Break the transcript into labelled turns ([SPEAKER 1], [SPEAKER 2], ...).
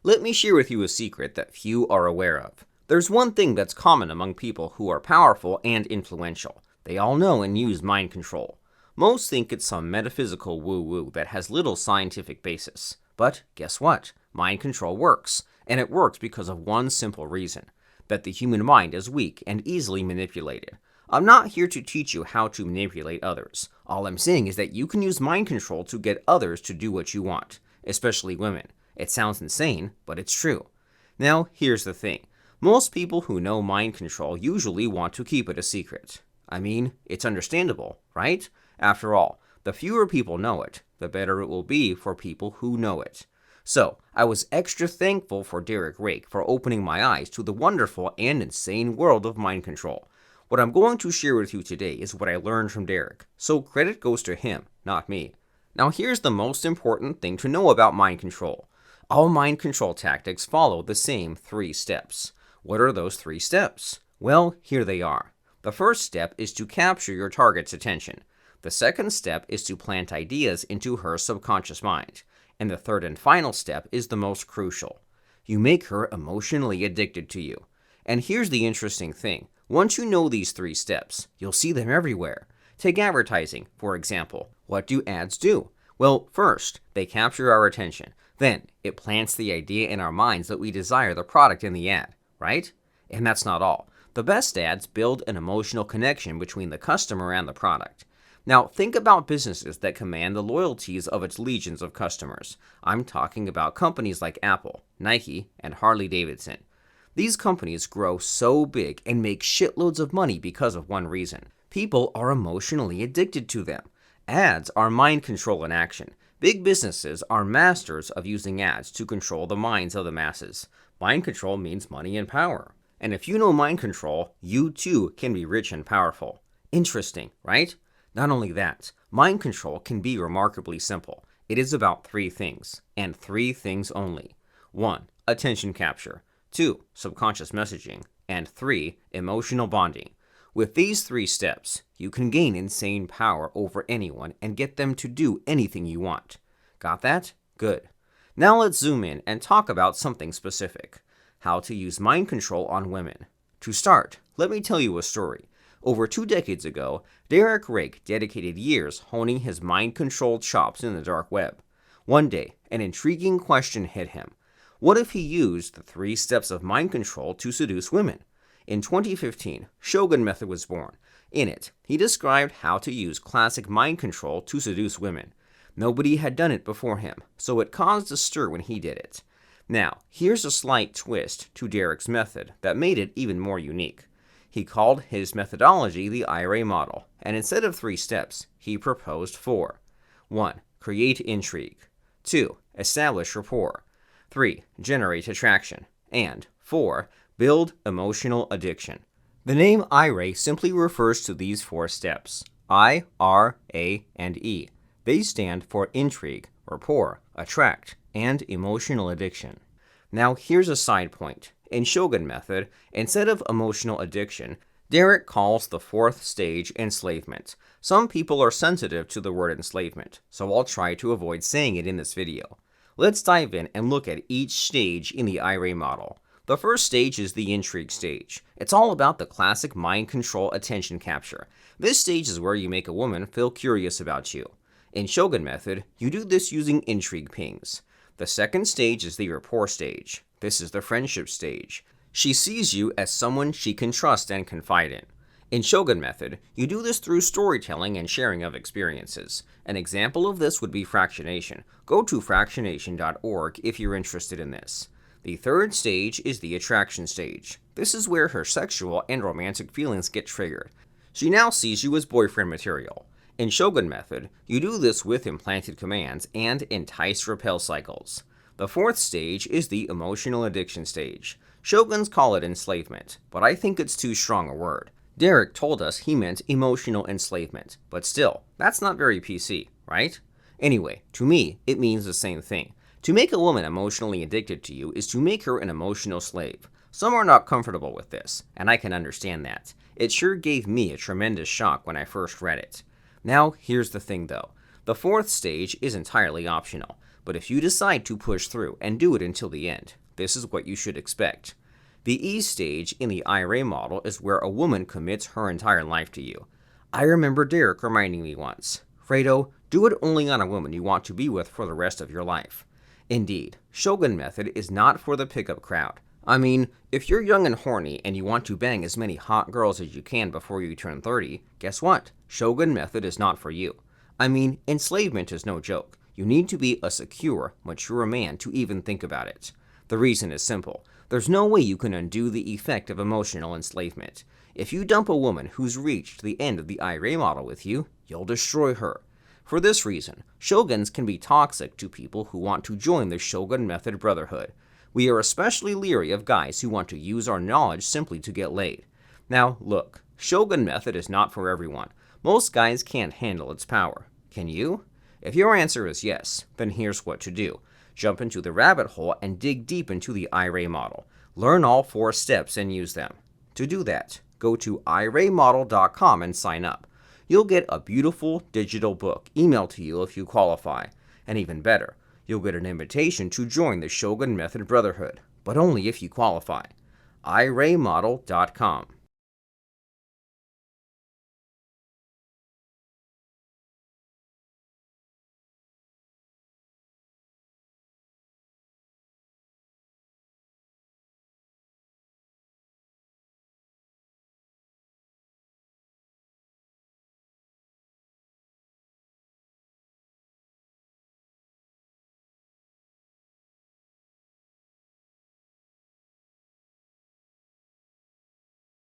[SPEAKER 1] Let me share with you a secret that few are aware of. There's one thing that's common among people who are powerful and influential. They all know and use mind control. Most think it's some metaphysical woo-woo that has little scientific basis. But guess what? Mind control works. And it works because of one simple reason: that the human mind is weak and easily manipulated. I'm not here to teach you how to manipulate others. All I'm saying is that you can use mind control to get others to do what you want, especially women. It sounds insane, but it's true. Now, here's the thing. Most people who know mind control usually want to keep it a secret. I mean, it's understandable, right? After all, the fewer people know it, the better it will be for people who know it. So, I was extra thankful for Derek Rake for opening my eyes to the wonderful and insane world of mind control. What I'm going to share with you today is what I learned from Derek, so credit goes to him, not me. Now here's the most important thing to know about mind control. All mind control tactics follow the same 3 steps. What are those 3 steps? Well, here they are. The first step is to capture your target's attention. The second step is to plant ideas into her subconscious mind. And the third and final step is the most crucial. You make her emotionally addicted to you. And here's the interesting thing. Once you know these 3 steps, you'll see them everywhere. Take advertising, for example. What do ads do? Well, first, they capture our attention. Then, it plants the idea in our minds that we desire the product in the ad, right? And that's not all. The best ads build an emotional connection between the customer and the product. Now, think about businesses that command the loyalties of its legions of customers. I'm talking about companies like Apple, Nike, and Harley-Davidson. These companies grow so big and make shitloads of money because of one reason. People are emotionally addicted to them. Ads are mind control in action. Big businesses are masters of using ads to control the minds of the masses. Mind control means money and power. And if you know mind control, you too can be rich and powerful. Interesting, right? Not only that, mind control can be remarkably simple. It is about 3 things, and 3 things only. 1. Attention capture. 2. Subconscious messaging. And 3. Emotional bonding. With these 3 steps, you can gain insane power over anyone and get them to do anything you want. Got that? Good. Now let's zoom in and talk about something specific. How to use mind control on women. To start, let me tell you a story. Over 2 decades ago, Derek Rake dedicated years honing his mind-controlled chops in the dark web. One day, an intriguing question hit him. What if he used the 3 steps of mind control to seduce women? In 2015, Shogun Method was born. In it, he described how to use classic mind control to seduce women. Nobody had done it before him, so it caused a stir when he did it. Now, here's a slight twist to Derek's method that made it even more unique. He called his methodology the IRA model, and instead of 3 steps, he proposed 4. 1. Create intrigue. 2. Establish rapport. 3. Generate attraction. And 4. Build emotional addiction. The name IRA simply refers to these 4 steps. I, R, A, and E. They stand for intrigue, rapport, attract, and emotional addiction. Now here's a side point. In Shogun Method, instead of emotional addiction, Derek calls the 4th stage enslavement. Some people are sensitive to the word enslavement, so I'll try to avoid saying it in this video. Let's dive in and look at each stage in the IRA model. The first stage is the intrigue stage. It's all about the classic mind control attention capture. This stage is where you make a woman feel curious about you. In Shogun Method, you do this using intrigue pings. The second stage is the rapport stage. This is the friendship stage. She sees you as someone she can trust and confide in. In Shogun Method, you do this through storytelling and sharing of experiences. An example of this would be fractionation. Go to fractionation.org if you're interested in this. The third stage is the attraction stage. This is where her sexual and romantic feelings get triggered. She now sees you as boyfriend material. In Shogun Method, you do this with implanted commands and entice-repel cycles. The 4th stage is the emotional addiction stage. Shoguns call it enslavement, but I think it's too strong a word. Derek told us he meant emotional enslavement, but still, that's not very PC, right? Anyway, to me, it means the same thing. To make a woman emotionally addicted to you is to make her an emotional slave. Some are not comfortable with this, and I can understand that. It sure gave me a tremendous shock when I first read it. Now, here's the thing though. The 4th stage is entirely optional. But if you decide to push through and do it until the end, this is what you should expect. The E stage in the IRA model is where a woman commits her entire life to you. I remember Derek reminding me once, Fredo, do it only on a woman you want to be with for the rest of your life. Indeed, Shogun method is not for the pickup crowd. I mean, if you're young and horny and you want to bang as many hot girls as you can before you turn 30, guess what? Shogun method is not for you. I mean, enslavement is no joke. You need to be a secure, mature man to even think about it. The reason is simple. There's no way you can undo the effect of emotional enslavement. If you dump a woman who's reached the end of the IRA model with you, you'll destroy her. For this reason, shoguns can be toxic to people who want to join the Shogun Method Brotherhood. We are especially leery of guys who want to use our knowledge simply to get laid. Now, look, Shogun Method is not for everyone. Most guys can't handle its power. Can you? If your answer is yes, then here's what to do. Jump into the rabbit hole and dig deep into the IRA model. Learn all 4 steps and use them. To do that, go to iramodel.com and sign up. You'll get a beautiful digital book emailed to you if you qualify. And even better, you'll get an invitation to join the Shogun Method Brotherhood, but only if you qualify. iramodel.com.